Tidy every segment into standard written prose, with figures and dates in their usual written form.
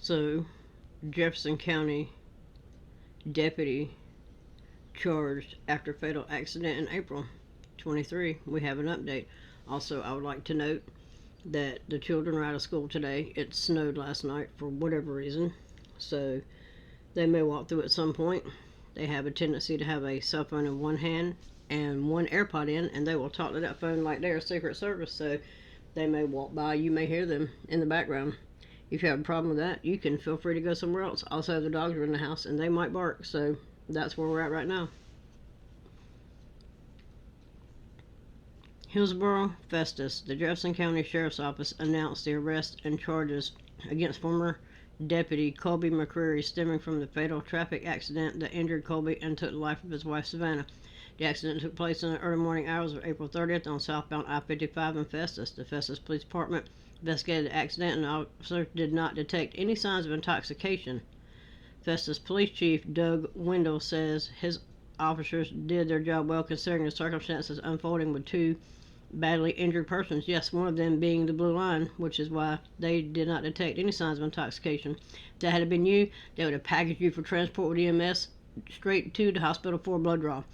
So, Jefferson County deputy charged after fatal accident in April 23. We have an update. Also, I would like to note that the children are out of school today. It snowed last night for whatever reason, so they may walk through at some point. They have a tendency to have a cell phone in one hand and one AirPod in, and they will talk to that phone like they're Secret Service, so they may walk by. You may hear them in the background. If you have a problem with that, you can feel free to go somewhere else. Also, the dogs are in the house, and they might bark, so that's where we're at right now. Hillsborough, Festus. The Jefferson County Sheriff's Office announced the arrest and charges against former Deputy COLBY McCREARY stemming from the fatal traffic accident that injured Colby and took the life of his wife, Savannah. The accident took place in the early morning hours of April 30th on southbound I-55 in Festus. The Festus Police Department investigated the accident, and officers did not detect any signs of intoxication. Festus Police Chief Doug Wendell says his officers did their job well considering the circumstances unfolding with two badly injured persons. Yes, one of them being the blue line, which is why they did not detect any signs of intoxication. If that had been you, they would have packaged you for transport with EMS straight to the hospital for a blood draw.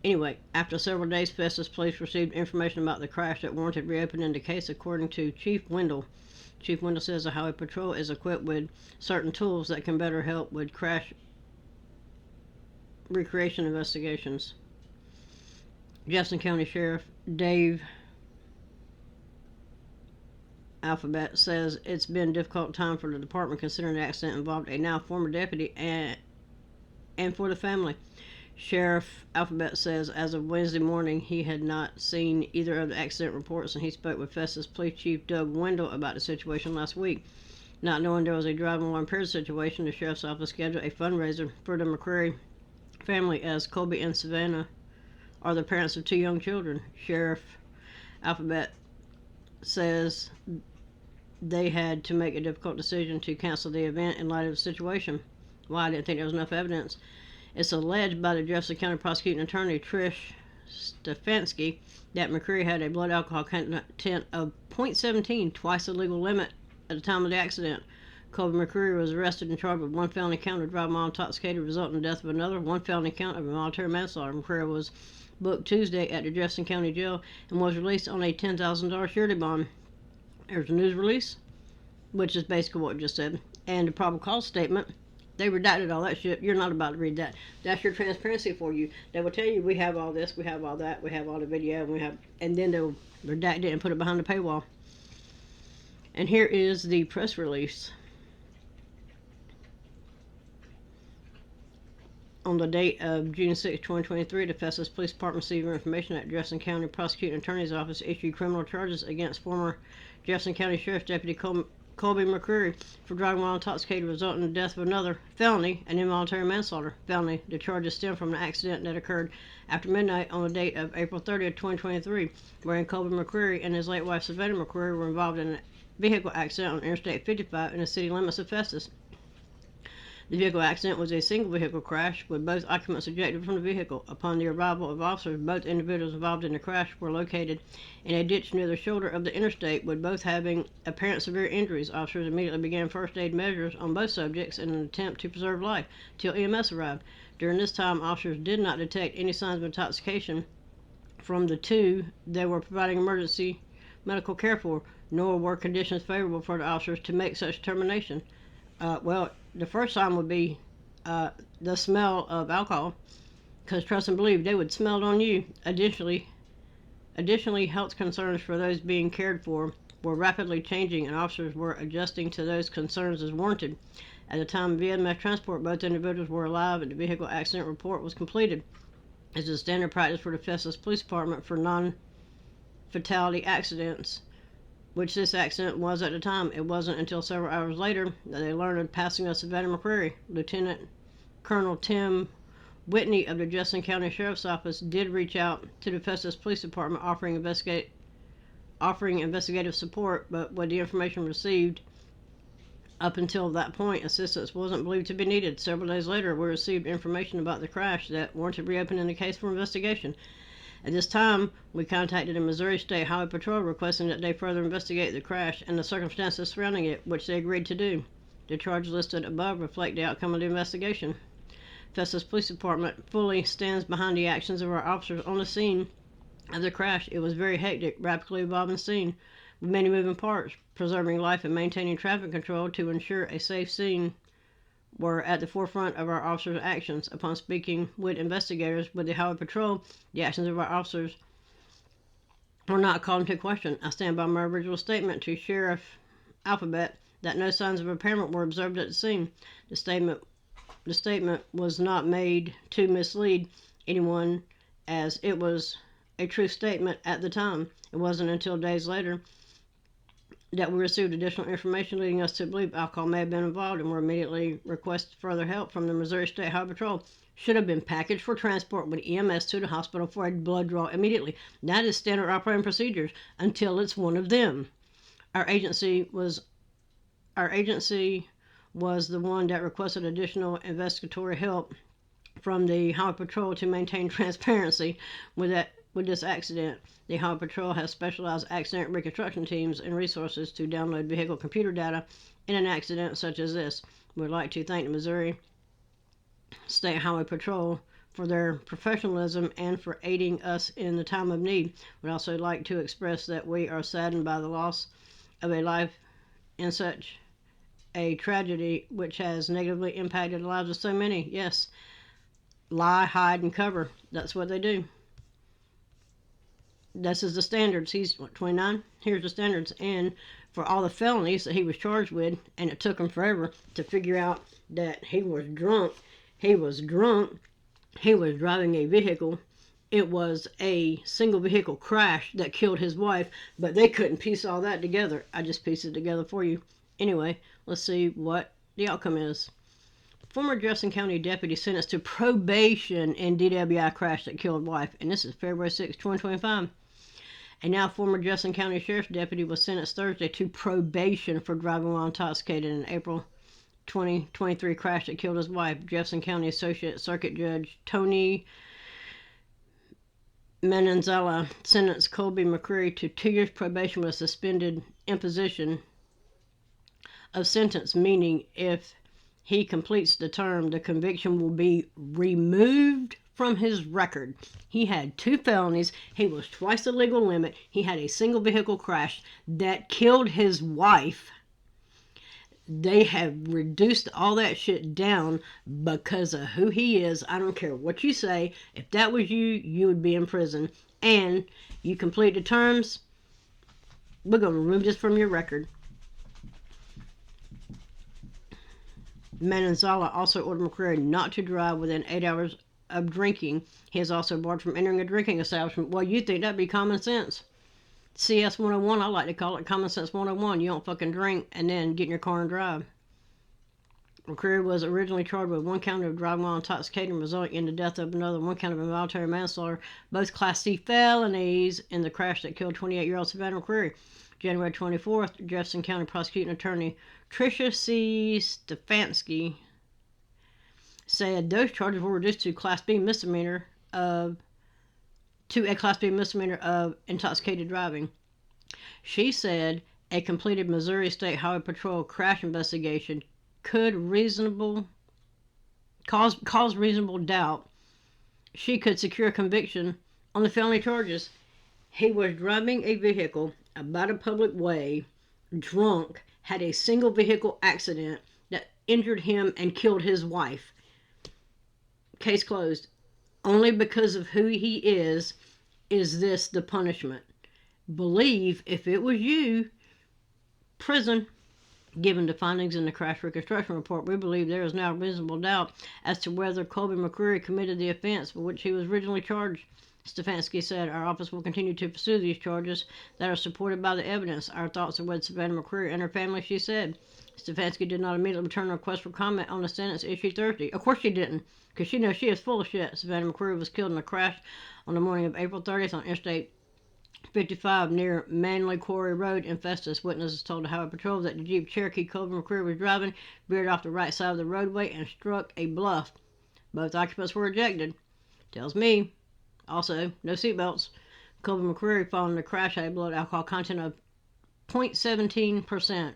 Anyway, after several days, Festus Police received information about the crash that warranted reopening the case, according to Chief Wendell. Chief Wendell says the Highway Patrol is equipped with certain tools that can better help with crash recreation investigations. Jefferson County Sheriff Dave Alphabet says it's been a difficult time for the department considering the accident involved a now former deputy and for the family. Sheriff Alphabet says as of Wednesday morning he had not seen either of the accident reports, and he spoke with Festus Police Chief Doug Wendell about the situation last week. Not knowing there was a driving while impaired situation, the Sheriff's Office scheduled a fundraiser for the McCreary family as Colby and Savannah are the parents of two young children. Sheriff Alphabet says they had to make a difficult decision to cancel the event in light of the situation. Well, I didn't think there was enough evidence. It's alleged by the Jefferson County prosecuting attorney Trish Stefanski that McCreary had a blood alcohol content of 0.17, twice the legal limit at the time of the accident. Colby McCreary was arrested and charged with one felony count of driving while intoxicated resulting in the death of another, one felony count of involuntary manslaughter. McCreary was booked Tuesday at the Jefferson County Jail and was released on a $10,000 surety bond. There's a news release, which is basically what we just said, and the probable cause statement. They redacted all that shit. You're not about to read that. That's your transparency for you. They will tell you we have all this, we have all that, we have all the video, and then they'll redact it and put it behind the paywall. And here is the press release. On the date of June 6, 2023, the Festus Police Department received information that Jefferson County Prosecuting Attorney's Office issued criminal charges against former Jefferson County Sheriff's Deputy Colby McCreary for driving while intoxicated, resulting in the death of another, felony, and involuntary manslaughter. Felony, the charges stem from an accident that occurred after midnight on the date of April 30, 2023, wherein Colby McCreary and his late wife Savannah McCreary were involved in a vehicle accident on Interstate 55 in the city limits of Festus. The vehicle accident was a single vehicle crash with both occupants ejected from the vehicle. Upon the arrival of officers, both individuals involved in the crash were located in a ditch near the shoulder of the interstate, with both having apparent severe injuries. Officers immediately began first aid measures on both subjects in an attempt to preserve life till EMS arrived. During this time, officers did not detect any signs of intoxication from the two they were providing emergency medical care for, nor were conditions favorable for the officers to make such determination. The first sign would be the smell of alcohol, because trust and believe they would smell it on you. Additionally, health concerns for those being cared for were rapidly changing, and officers were adjusting to those concerns as warranted. At the time of EMS transport, both individuals were alive and the vehicle accident report was completed. This is standard practice for the Festus Police Department for non-fatality accidents, which this accident was at the time. It wasn't until several hours later that they learned of the passing of Savannah McCreary. Lieutenant Colonel Tim Whitney of the Jefferson County Sheriff's Office did reach out to the Festus Police Department offering investigative support, but with the information received up until that point, assistance wasn't believed to be needed. Several days later, we received information about the crash that warranted reopening the case for investigation. At this time, we contacted the Missouri State Highway Patrol requesting that they further investigate the crash and the circumstances surrounding it, which they agreed to do. The charges listed above reflect the outcome of the investigation. Festus Police Department fully stands behind the actions of our officers on the scene of the crash. It was a very hectic, rapidly evolving scene with many moving parts. Preserving life and maintaining traffic control to ensure a safe scene were at the forefront of our officers' actions. Upon speaking with investigators with the Highway Patrol, the actions of our officers were not called into question. I stand by my original statement to Sheriff Alphabet that no signs of impairment were observed at the scene. The statement was not made to mislead anyone, as it was a true statement at the time. It wasn't until days later that we received additional information leading us to believe alcohol may have been involved, and were immediately requested further help from the Missouri State Highway Patrol. Should have been packaged for transport with EMS to the hospital for a blood draw immediately. That is standard operating procedures until it's one of them. Our agency was the one that requested additional investigatory help from the Highway Patrol to maintain transparency with this accident. The Highway Patrol has specialized accident reconstruction teams and resources to download vehicle computer data in an accident such as this. We would like to thank the Missouri State Highway Patrol for their professionalism and for aiding us in the time of need. We'd also like to express that we are saddened by the loss of a life in such a tragedy which has negatively impacted the lives of so many. Yes, lie, hide, and cover. That's what they do. This is the standards. He's 29. Here's the standards. And for all the felonies that he was charged with, and it took him forever to figure out that he was drunk. He was driving a vehicle. It was a single vehicle crash that killed his wife, but they couldn't piece all that together. I just pieced it together for you. Anyway, let's see what the outcome is. Former Jefferson County deputy sentenced to probation in DWI crash that killed wife. And this is February 6, 2025. A now former Jefferson County Sheriff's deputy was sentenced Thursday to probation for driving while intoxicated in April 2023 crash that killed his wife. Jefferson County Associate Circuit Judge Tony Menanzala sentenced Colby McCREARY to 2 years probation with a suspended imposition of sentence, meaning if he completes the term, the conviction will be removed from his record. He had 2 felonies. He was twice the legal limit. He had a single vehicle crash that killed his wife. They have reduced all that shit down because of who he is. I don't care what you say. If that was you, you would be in prison. And you complete the terms, we're going to remove this from your record. Menanzala also ordered McCREARY not to drive within 8 hours of drinking. He is also barred from entering a drinking establishment. Well, you think that'd be common sense. CS 101, I like to call it common sense 101. You don't fucking drink and then get in your car and drive. McCREARY was originally charged with 1 count of driving while intoxicated, resulting in the death of another, 1 count of involuntary manslaughter, both Class C felonies in the crash that killed 28-year-old Savannah McCREARY. January 24th, Jefferson County Prosecuting Attorney Tricia C. Stefanski said those charges were reduced to a Class B misdemeanor of intoxicated driving. She said a completed Missouri State Highway Patrol crash investigation could cause reasonable doubt she could secure a conviction on the felony charges. He was driving a vehicle about a public way, drunk, had a single vehicle accident that injured him and killed his wife. Case closed. Only because of who he is this the punishment. Believe if it was you, prison. Given the findings in the crash reconstruction report, we believe there is now reasonable doubt as to whether Colby McCREARY committed the offense for which he was originally charged. Stefanski said, our office will continue to pursue these charges that are supported by the evidence. Our thoughts are with Savannah McCREARY and her family, she said. Stefanski did not immediately return a request for comment on the sentence issued Thursday. Of course she didn't, because she knows she is full of shit. Savannah McCREARY was killed in a crash on the morning of April 30th on Interstate 55 near Manley Quarry Road in Festus. Witnesses told the Highway Patrol that the Jeep Cherokee Colby McCREARY was driving veered off the right side of the roadway and struck a bluff. Both occupants were ejected. Tells me. Also, no seatbelts. Colby McCREARY, following the crash, had a blood alcohol content of 0.17%.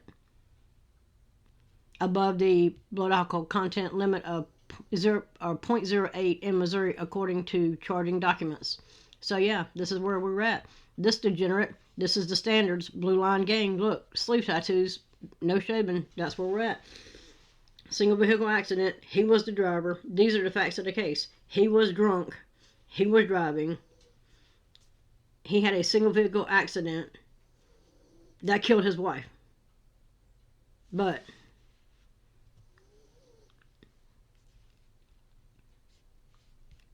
above the blood alcohol content limit of 0.08 in Missouri, according to charging documents. So yeah, this is where we're at. This degenerate, this is the standards. Blue Line Gang, look, sleeve tattoos, no shaving, that's where we're at. Single vehicle accident, he was the driver. These are the facts of the case. He was drunk, he was driving, he had a single vehicle accident that killed his wife. But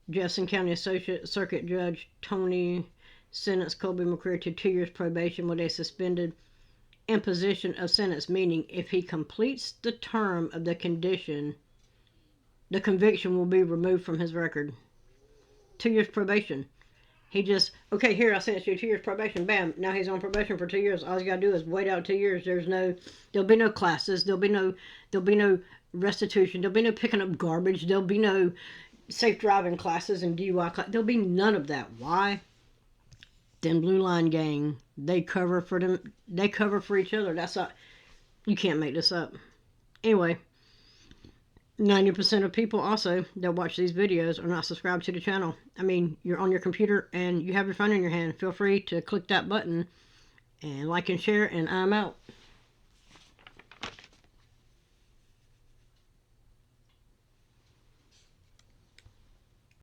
Jefferson County Associate Circuit Judge Tony sentenced Colby McCreary to 2 years probation with a suspended imposition of sentence, meaning if he completes the term of the condition, the conviction will be removed from his record. 2 years probation. He just, okay, here, I sentence you 2 years probation, bam, now he's on probation for 2 years. All he's got to do is wait out 2 years. There'll be no classes, there'll be no restitution, there'll be no picking up garbage, there'll be no safe driving classes and DUI classes. There'll be none of that. Why? Them Blue Line Gang, they cover for them. They cover for each other. That's not. You can't make this up. Anyway, 90% of people also that watch these videos are not subscribed to the channel. I mean, you're on your computer and you have your phone in your hand. Feel free to click that button and like and share, and I'm out.